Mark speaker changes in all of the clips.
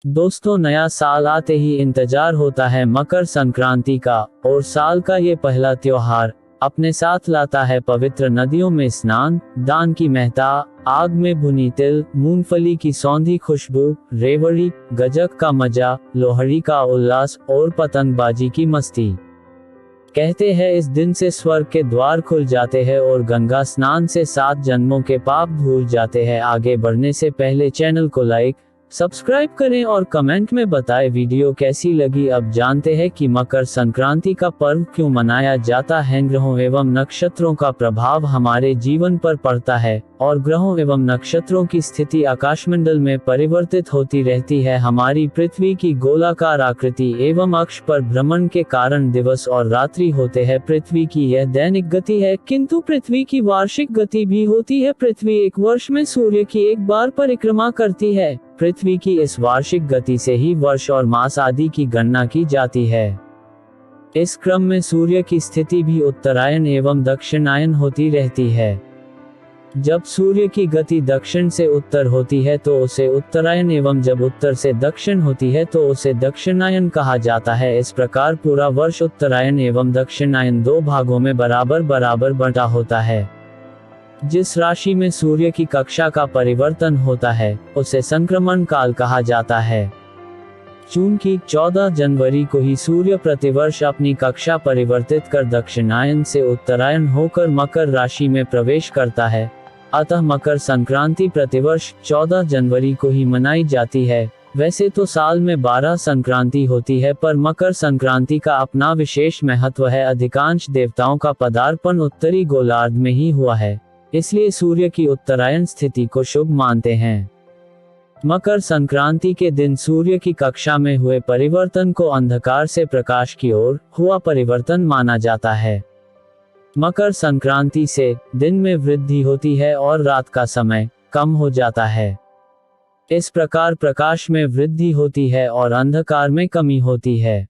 Speaker 1: दोस्तों, नया साल आते ही इंतजार होता है मकर संक्रांति का। और साल का ये पहला त्योहार अपने साथ लाता है पवित्र नदियों में स्नान, दान की महता, आग में भुनी तिल, मूंगफली की सौंधी खुशबू, रेवड़ी, गजक का मजा, लोहड़ी का उल्लास और पतंगबाजी की मस्ती। कहते हैं इस दिन से स्वर्ग के द्वार खुल जाते हैं और गंगा स्नान से 7 जन्मों के पाप धुल जाते हैं। आगे बढ़ने से पहले चैनल को लाइक, सब्सक्राइब करें और कमेंट में बताएं वीडियो कैसी लगी। अब जानते हैं कि मकर संक्रांति का पर्व क्यों मनाया जाता है। ग्रहों एवं नक्षत्रों का प्रभाव हमारे जीवन पर पड़ता है और ग्रहों एवं नक्षत्रों की स्थिति आकाशमंडल में परिवर्तित होती रहती है। हमारी पृथ्वी की गोलाकार आकृति एवं अक्ष पर भ्रमण के कारण दिवस और रात्रि होते हैं। पृथ्वी की यह दैनिक गति है, किंतु पृथ्वी की वार्षिक गति भी होती है। पृथ्वी एक वर्ष में सूर्य की एक बार परिक्रमा करती है। पृथ्वी की इस वार्षिक गति से ही वर्ष और मास आदि की गणना की जाती है। इस क्रम में सूर्य की स्थिति भी उत्तरायण एवं दक्षिणायन होती रहती है। जब सूर्य की गति दक्षिण से उत्तर होती है तो उसे उत्तरायण एवं जब उत्तर से दक्षिण होती है तो उसे दक्षिणायन कहा जाता है। इस प्रकार पूरा वर्ष उत्तरायण एवं दक्षिणायन 2 भागों में बराबर बराबर बंटा होता है। जिस राशि में सूर्य की कक्षा का परिवर्तन होता है उसे संक्रमण काल कहा जाता है। चूंकि 14 जनवरी को ही सूर्य प्रतिवर्ष अपनी कक्षा परिवर्तित कर दक्षिणायन से उत्तरायण होकर मकर राशि में प्रवेश करता है, अतः मकर संक्रांति प्रतिवर्ष 14 जनवरी को ही मनाई जाती है। वैसे तो साल में 12 संक्रांति होती है, पर मकर संक्रांति का अपना विशेष महत्व है। अधिकांश देवताओं का पदार्पण उत्तरी गोलार्ध में ही हुआ है, इसलिए सूर्य की उत्तरायण स्थिति को शुभ मानते हैं। मकर संक्रांति के दिन सूर्य की कक्षा में हुए परिवर्तन को अंधकार से प्रकाश की ओर हुआ परिवर्तन माना जाता है। मकर संक्रांति से दिन में वृद्धि होती है और रात का समय कम हो जाता है। इस प्रकार प्रकाश में वृद्धि होती है और अंधकार में कमी होती है।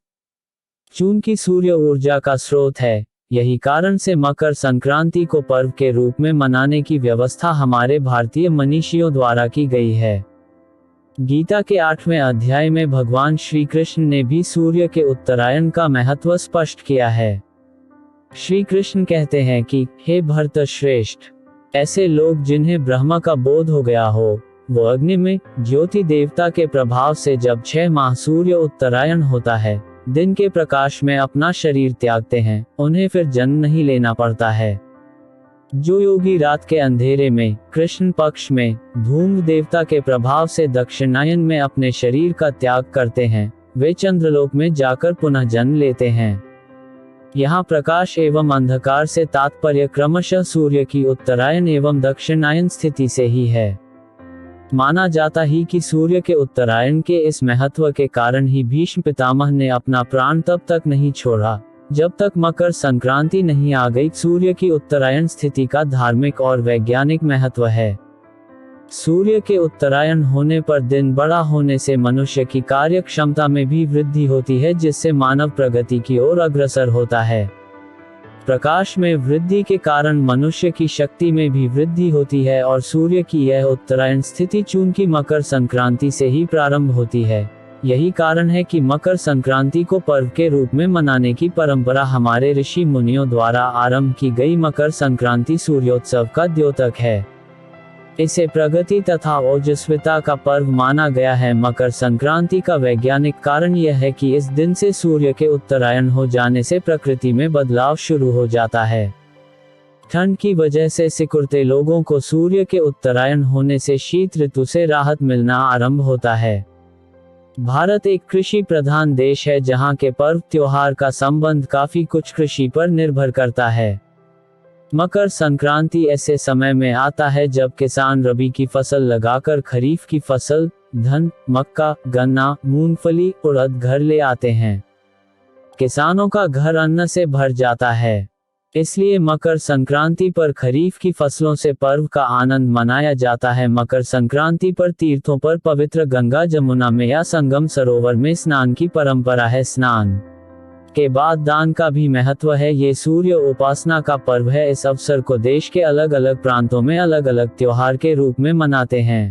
Speaker 1: चूंकि सूर्य ऊर्जा का स्रोत है, यही कारण से मकर संक्रांति को पर्व के रूप में मनाने की व्यवस्था हमारे भारतीय मनीषियों द्वारा की गई है। गीता के 8वें अध्याय में भगवान श्री कृष्ण ने भी सूर्य के उत्तरायण का महत्व स्पष्ट किया है। श्री कृष्ण कहते हैं कि हे भरत श्रेष्ठ, ऐसे लोग जिन्हें ब्रह्म का बोध हो गया हो, वो अग्नि में ज्योति देवता के प्रभाव से जब 6 माह सूर्य उत्तरायण होता है, दिन के प्रकाश में अपना शरीर त्यागते हैं, उन्हें फिर जन्म नहीं लेना पड़ता है। जो योगी रात के अंधेरे में कृष्ण पक्ष में धूम्र देवता के प्रभाव से दक्षिणायन में अपने शरीर का त्याग करते हैं, वे चंद्रलोक में जाकर पुनः जन्म लेते हैं। यहाँ प्रकाश एवं अंधकार से तात्पर्य क्रमशः सूर्य की उत्तरायण एवं दक्षिणायन स्थिति से ही है। माना जाता ही कि सूर्य के उत्तरायण के इस महत्व के कारण ही भीष्म पितामह ने अपना प्राण तब तक नहीं छोड़ा जब तक मकर संक्रांति नहीं आ गई। सूर्य की उत्तरायण स्थिति का धार्मिक और वैज्ञानिक महत्व है। सूर्य के उत्तरायण होने पर दिन बड़ा होने से मनुष्य की कार्य क्षमता में भी वृद्धि होती है, जिससे मानव प्रगति की ओर अग्रसर होता है। प्रकाश में वृद्धि के कारण मनुष्य की शक्ति में भी वृद्धि होती है और सूर्य की यह उत्तरायण स्थिति चूंकि मकर संक्रांति से ही प्रारंभ होती है, यही कारण है कि मकर संक्रांति को पर्व के रूप में मनाने की परंपरा हमारे ऋषि मुनियों द्वारा आरंभ की गई। मकर संक्रांति सूर्योत्सव का द्योतक है। इसे प्रगति तथा ओजस्विता का पर्व माना गया है। मकर संक्रांति का वैज्ञानिक कारण यह है कि इस दिन से सूर्य के उत्तरायण हो जाने से प्रकृति में बदलाव शुरू हो जाता है। ठंड की वजह से सिकुड़ते लोगों को सूर्य के उत्तरायण होने से शीत ऋतु से राहत मिलना आरंभ होता है। भारत एक कृषि प्रधान देश है, जहां के पर्व त्योहार का संबंध काफी कुछ कृषि पर निर्भर करता है। मकर संक्रांति ऐसे समय में आता है जब किसान रबी की फसल लगाकर खरीफ की फसल धान, मक्का, गन्ना, मूंगफली, उड़द घर ले आते हैं। किसानों का घर अन्न से भर जाता है, इसलिए मकर संक्रांति पर खरीफ की फसलों से पर्व का आनंद मनाया जाता है। मकर संक्रांति पर तीर्थों पर पवित्र गंगा, जमुना में या संगम सरोवर में स्नान की परंपरा है। स्नान के बाद दान का भी महत्व है। ये सूर्य उपासना का पर्व है। इस अवसर को देश के अलग अलग प्रांतों में अलग अलग त्योहार के रूप में मनाते हैं।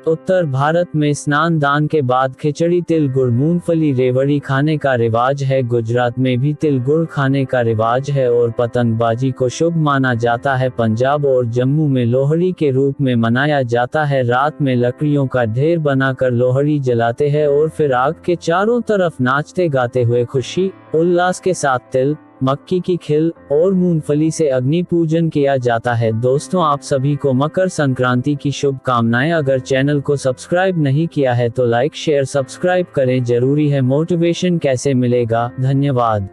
Speaker 1: उत्तर भारत में स्नान दान के बाद खिचड़ी तिल गुड़ मूंगफली रेवड़ी खाने का रिवाज है। गुजरात में भी तिल गुड़ खाने का रिवाज है और पतंगबाजी को शुभ माना जाता है। पंजाब और जम्मू में लोहड़ी के रूप में मनाया जाता है। रात में लकड़ियों का ढेर बनाकर लोहड़ी जलाते हैं और फिर आग के चारों तरफ नाचते गाते हुए खुशी उल्लास के साथ तिल, मक्की की खिल और मूंगफली से अग्नि पूजन किया जाता है। दोस्तों, आप सभी को मकर संक्रांति की शुभकामनाएं। अगर चैनल को सब्सक्राइब नहीं किया है तो लाइक शेयर सब्सक्राइब करें, जरूरी है। मोटिवेशन कैसे मिलेगा? धन्यवाद।